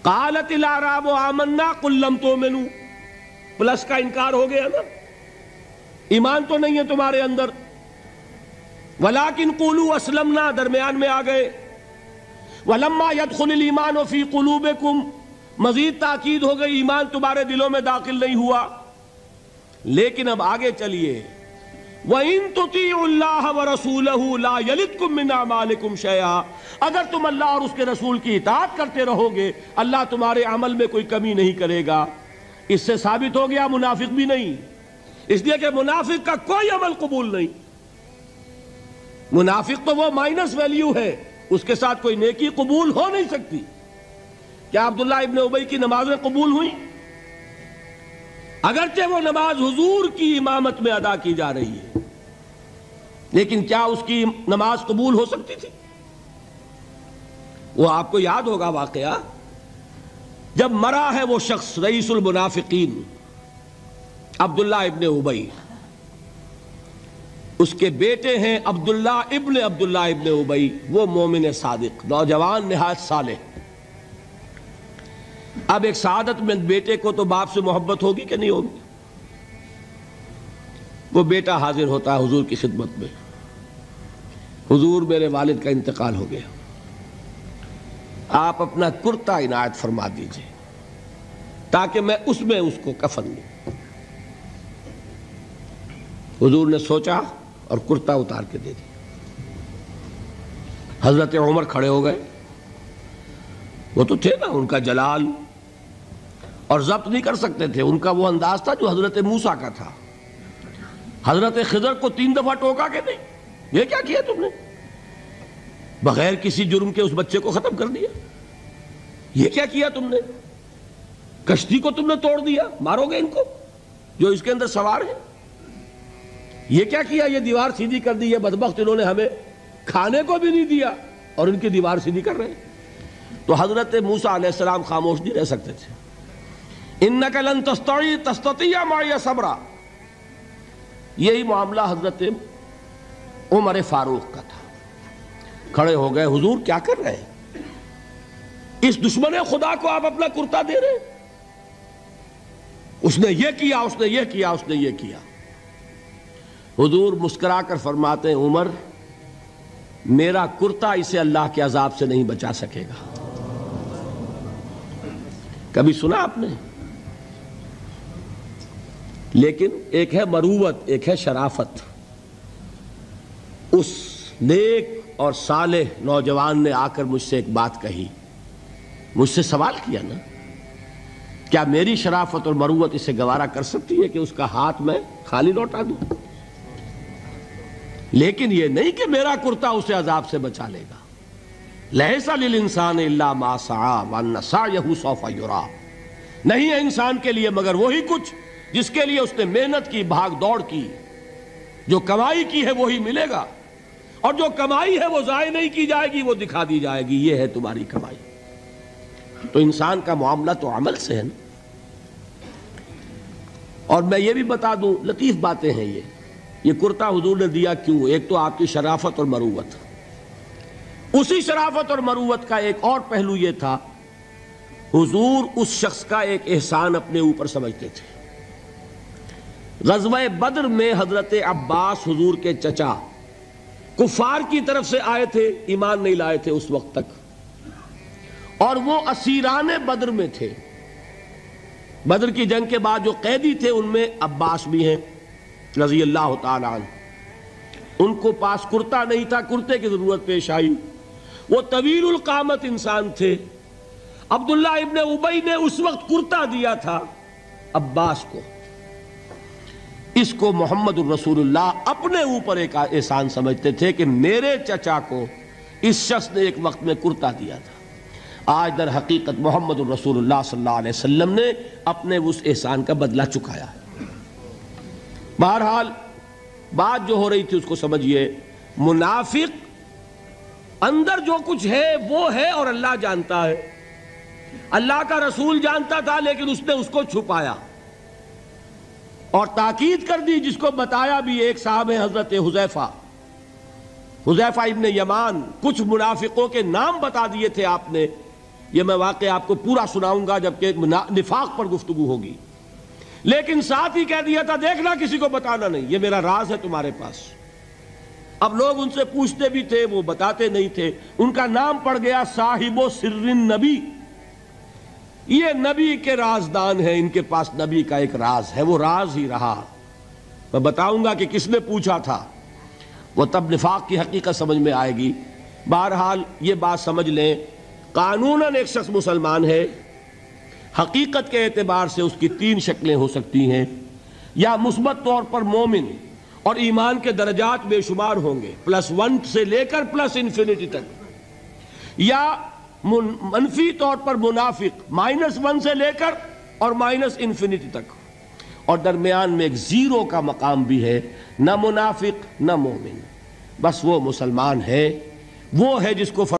قالت الاعراب آمنا قل لم تؤمنوا، پلس کا انکار ہو گیا نا، ایمان تو نہیں ہے تمہارے اندر، ولیکن قولوا اسلمنا، درمیان میں آ گئے، ولما يدخل الایمان فی قلوبکم، مزید تاکید ہو گئی ایمان تمہارے دلوں میں داخل نہیں ہوا۔ لیکن اب آگے چلیے، وَإِن تُطِيعُوا اللَّهَ وَرَسُولَهُ لَا يَلِدْكُم مِّنْ أَعْمَالِكُمْ شَيْئًا، اگر تم اللہ اور اس کے رسول کی اطاعت کرتے رہو گے اللہ تمہارے عمل میں کوئی کمی نہیں کرے گا۔ اس سے ثابت ہو گیا منافق بھی نہیں، اس لیے کہ منافق کا کوئی عمل قبول نہیں، منافق تو وہ مائنس ویلیو ہے، اس کے ساتھ کوئی نیکی قبول ہو نہیں سکتی۔ کیا عبداللہ ابن ابی کی نمازیں قبول ہوئیں؟ اگرچہ وہ نماز حضور کی امامت میں ادا کی جا رہی ہے، لیکن کیا اس کی نماز قبول ہو سکتی تھی؟ وہ آپ کو یاد ہوگا واقعہ، جب مرا ہے وہ شخص رئیس المنافقین عبداللہ ابن ابی، اس کے بیٹے ہیں عبداللہ ابن ابی، وہ مومن صادق، نوجوان نہایت صالح۔ اب ایک سعادت مند بیٹے کو تو باپ سے محبت ہوگی کہ نہیں ہوگی؟ وہ بیٹا حاضر ہوتا ہے حضور کی خدمت میں، حضور میرے والد کا انتقال ہو گیا، آپ اپنا کرتا عنایت فرما دیجئے تاکہ میں اس کو کفن دوں۔ حضور نے سوچا اور کرتا اتار کے دے دیا۔ حضرت عمر کھڑے ہو گئے، وہ تو تھے نا، ان کا جلال اور ضبط نہیں کر سکتے تھے، ان کا وہ انداز تھا جو حضرت موسیٰ کا تھا۔ حضرت خضر کو 3 دفعہ ٹوکا کہ نہیں، یہ کیا کیا تم نے؟ بغیر کسی جرم کے اس بچے کو ختم کر دیا، یہ کیا کیا تم نے؟ کشتی کو تم نے توڑ دیا، مارو گے ان کو جو اس کے اندر سوار ہیں، یہ کیا کیا؟ یہ دیوار سیدھی کر دی، یہ بدبخت انہوں نے ہمیں کھانے کو بھی نہیں دیا اور ان کی دیوار سیدھی کر رہے ہیں۔ تو حضرت موسیٰ علیہ السلام خاموش نہیں رہ سکتے تھے۔ اِنَّكَ لَن تَسْتَطِيعَ مَعِيَ صَبْرًا، یہی معاملہ حضرت عمر فاروق کا تھا۔ کھڑے ہو گئے، حضور کیا کر رہے ہیں؟ اس دشمن خدا کو آپ اپنا کرتا دے رہے ہیں، اس نے یہ کیا، اس نے یہ کیا، اس نے یہ کیا۔ حضور مسکرا کر فرماتے ہیں، عمر میرا کرتا اسے اللہ کے عذاب سے نہیں بچا سکے گا۔ کبھی سنا آپ نے؟ لیکن ایک ہے مروت، ایک ہے شرافت۔ اس نیک اور صالح نوجوان نے آ کر مجھ سے ایک بات کہی، مجھ سے سوال کیا نا، کیا میری شرافت اور مروت اسے گوارا کر سکتی ہے کہ اس کا ہاتھ میں خالی لوٹا دوں؟ لیکن یہ نہیں کہ میرا کرتا اسے عذاب سے بچا لے گا۔ لَيْسَ لِلْإِنسَانِ إِلَّا مَا سَعَىٰ وَأَنَّ سَعْيَهُ سَوْفَ يُرَىٰ، نہیں ہے انسان کے لیے مگر وہی کچھ جس کے لیے اس نے محنت کی، بھاگ دوڑ کی، جو کمائی کی ہے وہی ملے گا، اور جو کمائی ہے وہ ضائع نہیں کی جائے گی، وہ دکھا دی جائے گی، یہ ہے تمہاری کمائی۔ تو انسان کا معاملہ تو عمل سے ہے نا۔ اور میں یہ بھی بتا دوں، لطیف باتیں ہیں یہ کرتا حضور نے دیا کیوں؟ ایک تو آپ کی شرافت اور مروت، اسی شرافت اور مروت کا ایک اور پہلو یہ تھا، حضور اس شخص کا ایک احسان اپنے اوپر سمجھتے تھے۔ غزوہ بدر میں حضرت عباس حضور کے چچا کفار کی طرف سے آئے تھے، ایمان نہیں لائے تھے اس وقت تک، اور وہ اسیران بدر میں تھے۔ بدر کی جنگ کے بعد جو قیدی تھے ان میں عباس بھی ہیں رضی اللہ تعالی عنہ۔ ان کو پاس کرتا نہیں تھا، کرتے کی ضرورت پیش آئی، وہ طویل القامت انسان تھے۔ عبداللہ ابن ابی نے اس وقت کرتا دیا تھا عباس کو۔ اس کو محمد الرسول اللہ اپنے اوپر ایک احسان سمجھتے تھے کہ میرے چچا کو اس شخص نے ایک وقت میں کرتا دیا تھا۔ آج در حقیقت محمد الرسول اللہ صلی اللہ علیہ وسلم نے اپنے اس احسان کا بدلہ چکایا ہے۔ بہرحال بات جو ہو رہی تھی اس کو سمجھیے، منافق اندر جو کچھ ہے وہ ہے اور اللہ جانتا ہے، اللہ کا رسول جانتا تھا لیکن اس نے اس کو چھپایا اور تاکید کر دی، جس کو بتایا بھی ایک صاحب ہے حضرت حذیفہ ابن یمان۔ کچھ منافقوں کے نام بتا دیے تھے آپ نے یہ میں واقعہ آپ کو پورا سناؤں گا جبکہ نفاق پر گفتگو ہوگی، لیکن ساتھ ہی کہہ دیا تھا دیکھنا کسی کو بتانا نہیں، یہ میرا راز ہے تمہارے پاس۔ اب لوگ ان سے پوچھتے بھی تھے، وہ بتاتے نہیں تھے۔ ان کا نام پڑ گیا صاحب و سر نبی، یہ نبی کے رازدان ہیں، ان کے پاس نبی کا ایک راز ہے، وہ راز ہی رہا۔ میں بتاؤں گا کہ کس نے پوچھا تھا، وہ تب نفاق کی حقیقت سمجھ میں آئے گی۔ بہرحال یہ بات سمجھ لیں، قانوناً ایک شخص مسلمان ہے، حقیقت کے اعتبار سے اس کی تین شکلیں ہو سکتی ہیں، یا مثبت طور پر مومن اور ایمان کے درجات بے شمار ہوں گے، +1 سے لے کر +انفینٹی تک، یا منفی طور پر منافق، -1 سے لے کر اور -انفینٹی تک، اور درمیان میں ایک زیرو کا مقام بھی ہے، نہ منافق نہ مومن، بس وہ مسلمان ہے، وہ ہے جس کو